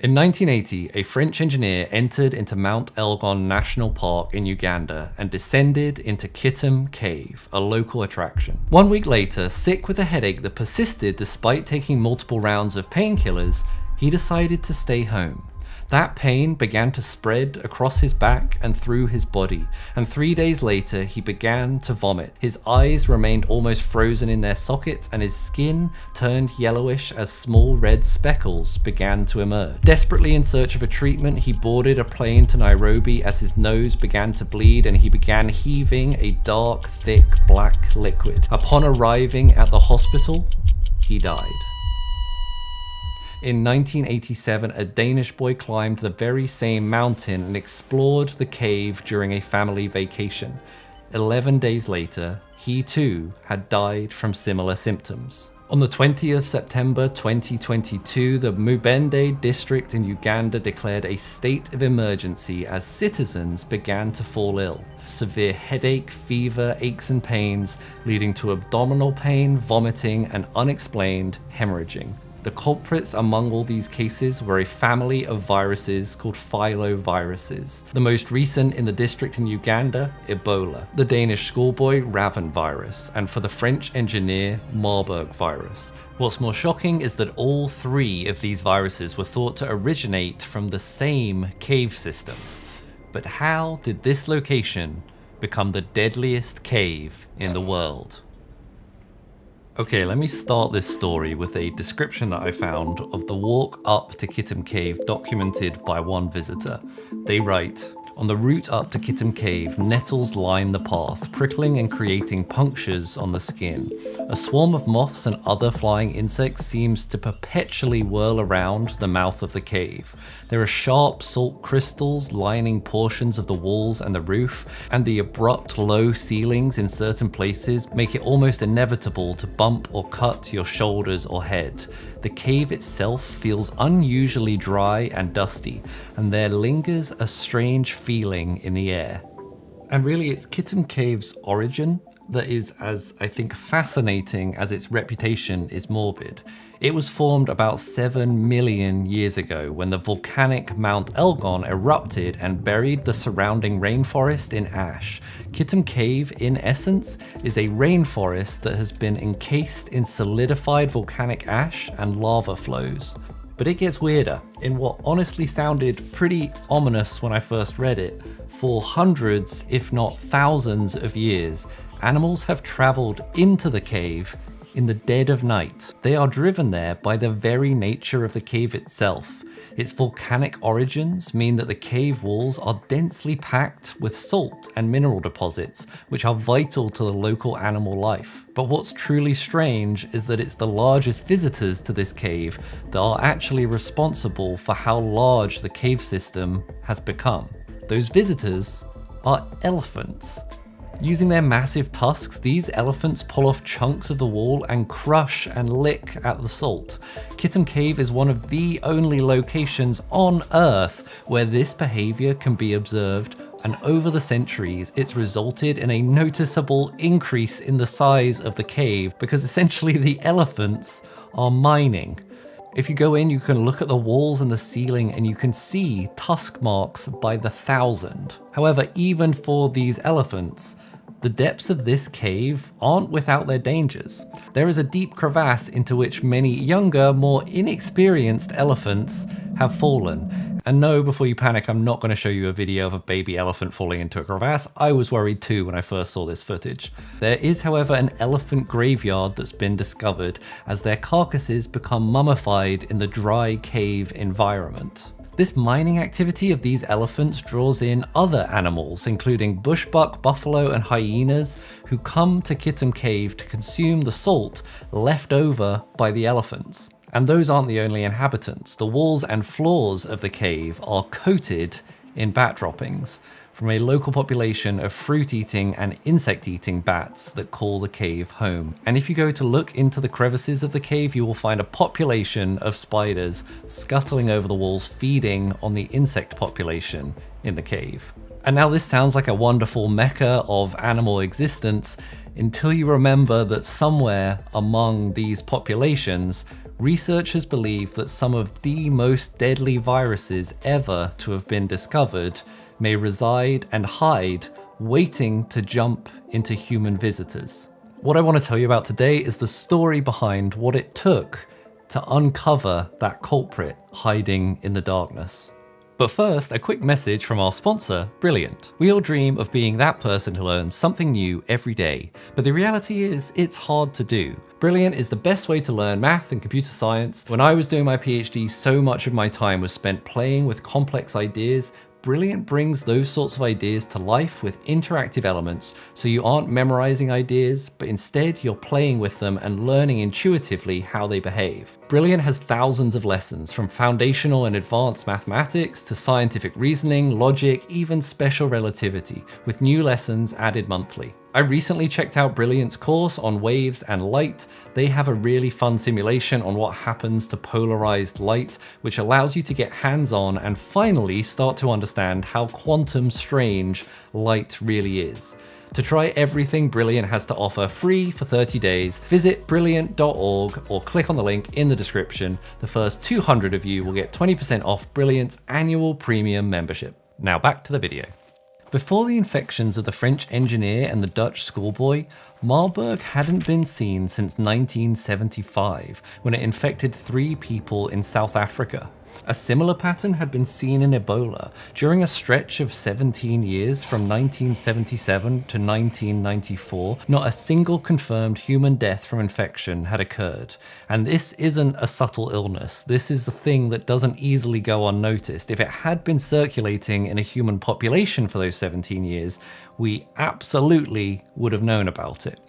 In 1980, a French engineer entered into Mount Elgon National Park in Uganda and descended into Kittim Cave, a local attraction. 1 week later, sick with a headache that persisted despite taking multiple rounds of painkillers, he decided to stay home. That pain began to spread across his back and through his body, and 3 days later he began to vomit. His eyes remained almost frozen in their sockets and his skin turned yellowish as small red speckles began to emerge. Desperately in search of a treatment, he boarded a plane to Nairobi as his nose began to bleed and he began heaving a dark, thick, black liquid. Upon arriving at the hospital, he died. In 1987, a Danish boy climbed the very same mountain and explored the cave during a family vacation. 11 days later, he too had died from similar symptoms. On the 20th of September 2022, the Mubende district in Uganda declared a state of emergency as citizens began to fall ill. Severe headache, fever, aches and pains, leading to abdominal pain, vomiting, and unexplained hemorrhaging. The culprits among all these cases were a family of viruses called filoviruses. The most recent in the district in Uganda, Ebola, the Danish schoolboy Raven virus, and for the French engineer, Marburg virus. What's more shocking is that all three of these viruses were thought to originate from the same cave system. But how did this location become the deadliest cave in the world? Okay, let me start this story with a description that I found of the walk up to Kittim Cave documented by one visitor. They write, "On the route up to Kittim Cave, nettles line the path, prickling and creating punctures on the skin. A swarm of moths and other flying insects seems to perpetually whirl around the mouth of the cave. There are sharp salt crystals lining portions of the walls and the roof, and the abrupt low ceilings in certain places make it almost inevitable to bump or cut your shoulders or head. The cave itself feels unusually dry and dusty, and there lingers a strange feeling in the air." And really, it's Kittim Cave's origin that is as, I think, fascinating as its reputation is morbid. It was formed about 7 million years ago when the volcanic Mount Elgon erupted and buried the surrounding rainforest in ash. Kittim Cave, in essence, is a rainforest that has been encased in solidified volcanic ash and lava flows. But it gets weirder. In what honestly sounded pretty ominous when I first read it, for hundreds, if not thousands of years, animals have traveled into the cave in the dead of night. They are driven there by the very nature of the cave itself. Its volcanic origins mean that the cave walls are densely packed with salt and mineral deposits, which are vital to the local animal life. But what's truly strange is that it's the largest visitors to this cave that are actually responsible for how large the cave system has become. Those visitors are elephants. Using their massive tusks, these elephants pull off chunks of the wall and crush and lick at the salt. Kittim Cave is one of the only locations on Earth where this behavior can be observed, and over the centuries, it's resulted in a noticeable increase in the size of the cave because essentially the elephants are mining. If you go in, you can look at the walls and the ceiling and you can see tusk marks by the thousand. However, even for these elephants, the depths of this cave aren't without their dangers. There is a deep crevasse into which many younger, more inexperienced elephants have fallen. And no, before you panic, I'm not going to show you a video of a baby elephant falling into a crevasse. I was worried too when I first saw this footage. There is, however, an elephant graveyard that's been discovered as their carcasses become mummified in the dry cave environment. This mining activity of these elephants draws in other animals, including bushbuck, buffalo, and hyenas, who come to Kittim Cave to consume the salt left over by the elephants. And those aren't the only inhabitants. The walls and floors of the cave are coated in bat droppings from a local population of fruit-eating and insect-eating bats that call the cave home. And if you go to look into the crevices of the cave, you will find a population of spiders scuttling over the walls, feeding on the insect population in the cave. And now this sounds like a wonderful mecca of animal existence until you remember that somewhere among these populations, researchers believe that some of the most deadly viruses ever to have been discovered may reside and hide, waiting to jump into human visitors. What I want to tell you about today is the story behind what it took to uncover that culprit hiding in the darkness. But first, a quick message from our sponsor, Brilliant. We all dream of being that person who learns something new every day, but the reality is it's hard to do. Brilliant is the best way to learn math and computer science. When I was doing my PhD, so much of my time was spent playing with complex ideas. Brilliant brings those sorts of ideas to life with interactive elements, so you aren't memorizing ideas, but instead you're playing with them and learning intuitively how they behave. Brilliant has thousands of lessons, from foundational and advanced mathematics to scientific reasoning, logic, even special relativity, with new lessons added monthly. I recently checked out Brilliant's course on waves and light. They have a really fun simulation on what happens to polarized light, which allows you to get hands-on and finally start to understand how quantum strange light really is. To try everything Brilliant has to offer free for 30 days, visit brilliant.org or click on the link in the description. The first 200 of you will get 20% off Brilliant's annual premium membership. Now back to the video. Before the infections of the French engineer and the Dutch schoolboy, Marburg hadn't been seen since 1975, when it infected 3 people in South Africa. A similar pattern had been seen in Ebola during a stretch of 17 years from 1977 to 1994. Not a single confirmed human death from infection had occurred. And this isn't a subtle illness. This is the thing that doesn't easily go unnoticed. If it had been circulating in a human population for those 17 years, we absolutely would have known about it.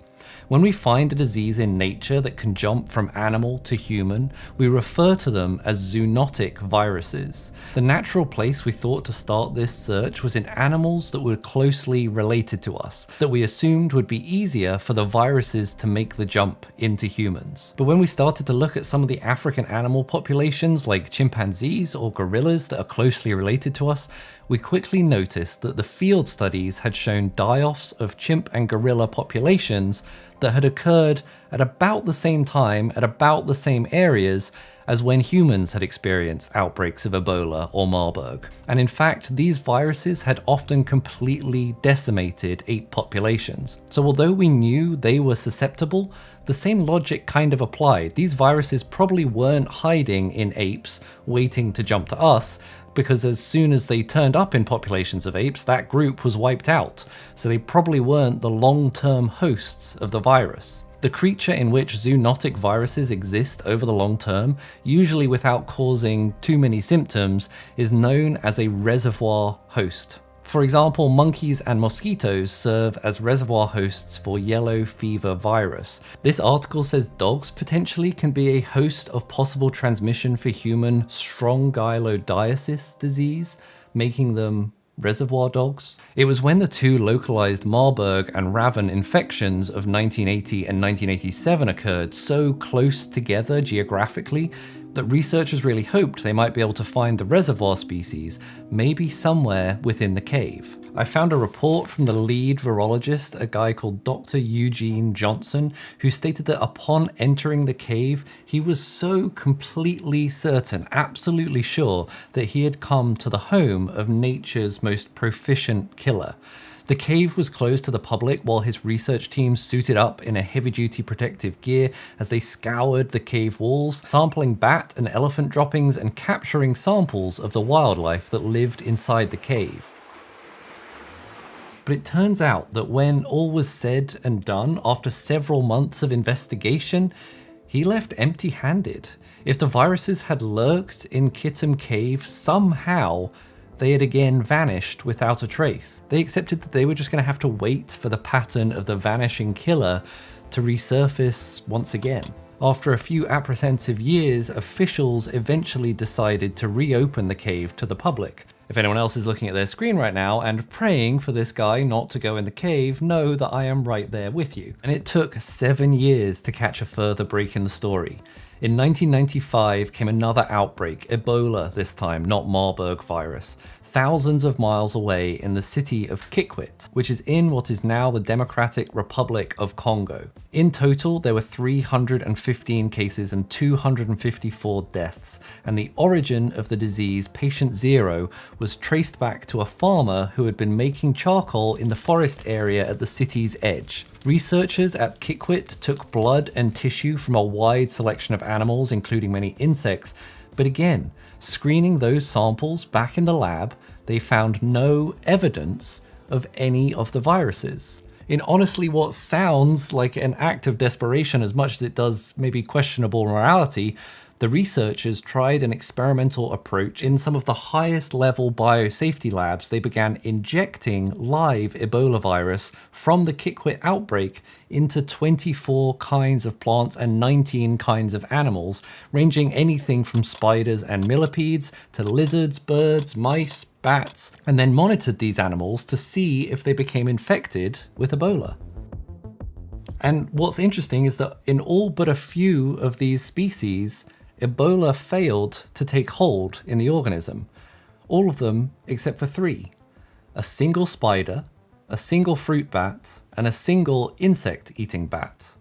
When we find a disease in nature that can jump from animal to human, we refer to them as zoonotic viruses. The natural place we thought to start this search was in animals that were closely related to us, that we assumed would be easier for the viruses to make the jump into humans. But when we started to look at some of the African animal populations like chimpanzees or gorillas that are closely related to us, we quickly noticed that the field studies had shown die-offs of chimp and gorilla populations that had occurred at about the same time at about the same areas as when humans had experienced outbreaks of Ebola or Marburg. And in fact, these viruses had often completely decimated ape populations. So although we knew they were susceptible, the same logic kind of applied. These viruses probably weren't hiding in apes, waiting to jump to us, because as soon as they turned up in populations of apes, that group was wiped out. So they probably weren't the long-term hosts of the virus. The creature in which zoonotic viruses exist over the long term, usually without causing too many symptoms, is known as a reservoir host. For example, monkeys and mosquitoes serve as reservoir hosts for yellow fever virus. This article says dogs potentially can be a host of possible transmission for human strongyloidiasis disease, making them reservoir dogs. It was when the 2 localized Marburg and Raven infections of 1980 and 1987 occurred so close together geographically that researchers really hoped they might be able to find the reservoir species, maybe somewhere within the cave. I found a report from the lead virologist, a guy called Dr. Eugene Johnson, who stated that upon entering the cave, he was so completely certain, absolutely sure, that he had come to the home of nature's most proficient killer. The cave was closed to the public while his research team suited up in a heavy-duty protective gear as they scoured the cave walls, sampling bat and elephant droppings and capturing samples of the wildlife that lived inside the cave. But it turns out that when all was said and done, after several months of investigation, he left empty-handed. If the viruses had lurked in Kittim Cave somehow, they had again vanished without a trace. They accepted that they were just going to have to wait for the pattern of the vanishing killer to resurface once again. After a few apprehensive years, officials eventually decided to reopen the cave to the public. If anyone else is looking at their screen right now and praying for this guy not to go in the cave, know that I am right there with you. And it took 7 years to catch a further break in the story. In 1995 came another outbreak, Ebola this time, not Marburg virus. thousands of miles away in the city of Kikwit, which is in what is now the Democratic Republic of Congo. In total, there were 315 cases and 254 deaths, and the origin of the disease, patient 0, was traced back to a farmer who had been making charcoal in the forest area at the city's edge. Researchers at Kikwit took blood and tissue from a wide selection of animals, including many insects, but again, screening those samples back in the lab, they found no evidence of any of the viruses. In honestly what sounds like an act of desperation as much as it does maybe questionable morality, the researchers tried an experimental approach. In some of the highest level biosafety labs, they began injecting live Ebola virus from the Kikwit outbreak into 24 kinds of plants and 19 kinds of animals, ranging anything from spiders and millipedes to lizards, birds, mice, bats, and then monitored these animals to see if they became infected with Ebola. And what's interesting is that in all but a few of these species, Ebola failed to take hold in the organism. All of them except for 3. A single spider, a single fruit bat, and a single insect-eating bat.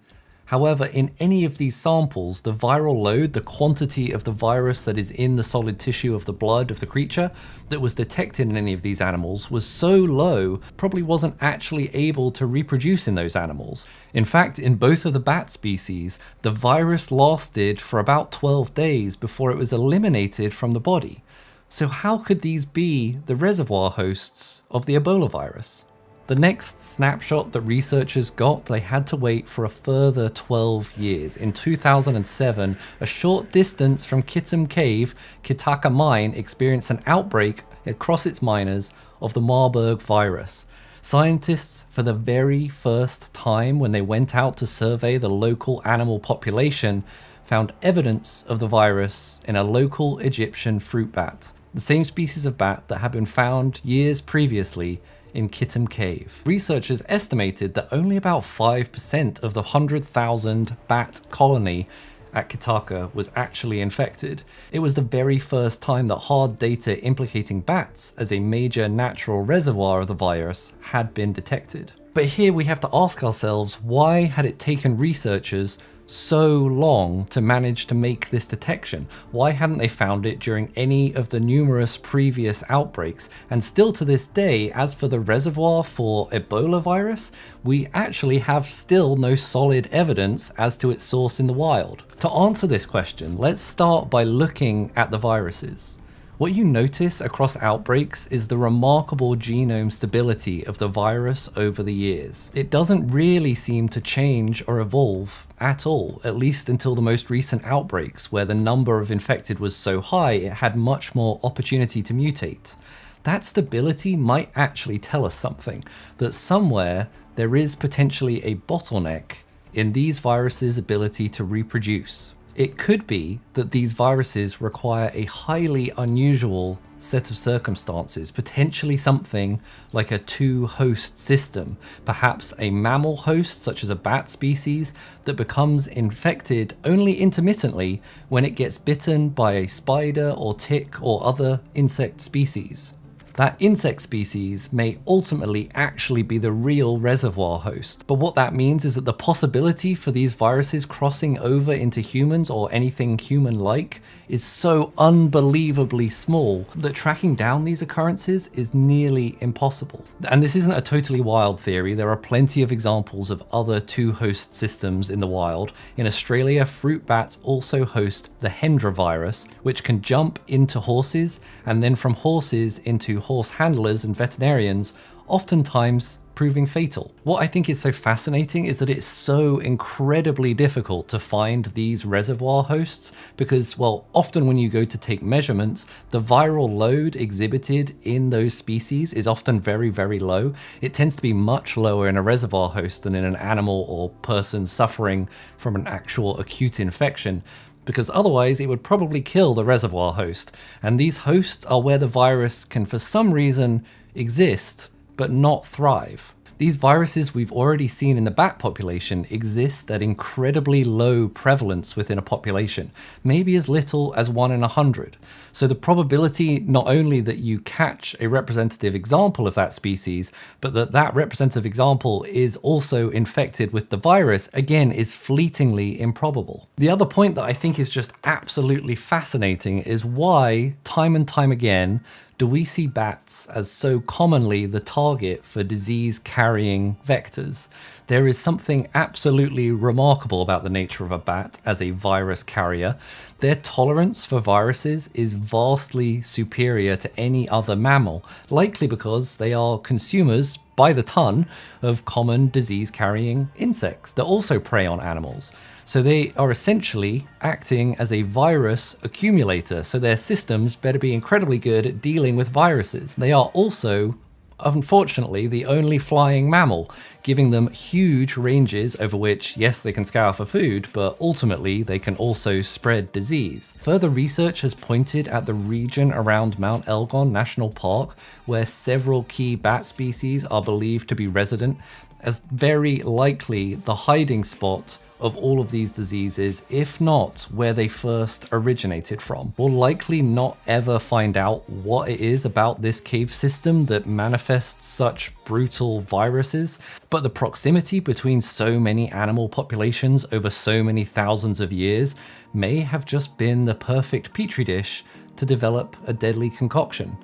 However, in any of these samples, the viral load, the quantity of the virus that is in the solid tissue of the blood of the creature that was detected in any of these animals was so low, probably wasn't actually able to reproduce in those animals. In fact, in both of the bat species, the virus lasted for about 12 days before it was eliminated from the body. So how could these be the reservoir hosts of the Ebola virus? The next snapshot that researchers got, they had to wait for a further 12 years. In 2007, a short distance from Kitim Cave, Kitaka Mine experienced an outbreak across its miners of the Marburg virus. Scientists, for the very first time when they went out to survey the local animal population, found evidence of the virus in a local Egyptian fruit bat, the same species of bat that had been found years previously in Kitim Cave. Researchers estimated that only about 5% of the 100,000 bat colony at Kitaka was actually infected. It was the very first time that hard data implicating bats as a major natural reservoir of the virus had been detected. But here we have to ask ourselves, why had it taken researchers so long to manage to make this detection? Why hadn't they found it during any of the numerous previous outbreaks? And still to this day, as for the reservoir for Ebola virus, we actually have still no solid evidence as to its source in the wild. To answer this question, let's start by looking at the viruses. What you notice across outbreaks is the remarkable genome stability of the virus over the years. It doesn't really seem to change or evolve at all, at least until the most recent outbreaks, where the number of infected was so high it had much more opportunity to mutate. That stability might actually tell us something, that somewhere there is potentially a bottleneck in these viruses' ability to reproduce. It could be that these viruses require a highly unusual set of circumstances, potentially something like a 2-host system, perhaps a mammal host such as a bat species that becomes infected only intermittently when it gets bitten by a spider or tick or other insect species. That insect species may ultimately actually be the real reservoir host. But what that means is that the possibility for these viruses crossing over into humans or anything human-like is so unbelievably small that tracking down these occurrences is nearly impossible. And this isn't a totally wild theory. There are plenty of examples of other 2-host systems in the wild. In Australia, fruit bats also host the Hendra virus, which can jump into horses and then from horses into horse handlers and veterinarians, oftentimes proving fatal. What I think is so fascinating is that it's so incredibly difficult to find these reservoir hosts because, well, often when you go to take measurements, the viral load exhibited in those species is often very, very low. It tends to be much lower in a reservoir host than in an animal or person suffering from an actual acute infection, because otherwise it would probably kill the reservoir host. And these hosts are where the virus can, for some reason, exist but not thrive. These viruses we've already seen in the bat population exist at incredibly low prevalence within a population, maybe as little as 1 in 100. So the probability not only that you catch a representative example of that species, but that that representative example is also infected with the virus, again, is fleetingly improbable. The other point that I think is just absolutely fascinating is why, time and time again, do we see bats as so commonly the target for disease-carrying vectors? There is something absolutely remarkable about the nature of a bat as a virus carrier. Their tolerance for viruses is vastly superior to any other mammal, likely because they are consumers by the ton of common disease-carrying insects that also prey on animals. So they are essentially acting as a virus accumulator, so their systems better be incredibly good at dealing with viruses. They are also, unfortunately, the only flying mammal, giving them huge ranges over which, yes, they can scour for food, but ultimately they can also spread disease. Further research has pointed at the region around Mount Elgon National Park, where several key bat species are believed to be resident, as very likely the hiding spot of all of these diseases, if not where they first originated from. We'll likely not ever find out what it is about this cave system that manifests such brutal viruses, but the proximity between so many animal populations over so many thousands of years may have just been the perfect petri dish to develop a deadly concoction.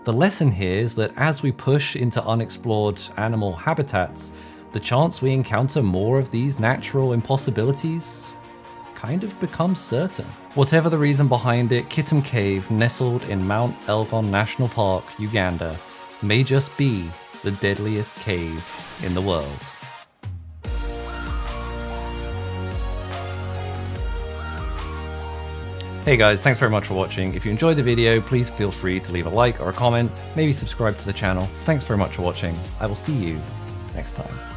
The lesson here is that as we push into unexplored animal habitats, the chance we encounter more of these natural impossibilities kind of becomes certain. Whatever the reason behind it, Kittim Cave, nestled in Mount Elgon National Park, Uganda, may just be the deadliest cave in the world. Hey guys, thanks very much for watching. If you enjoyed the video, please feel free to leave a like or a comment, maybe subscribe to the channel. Thanks very much for watching. I will see you next time.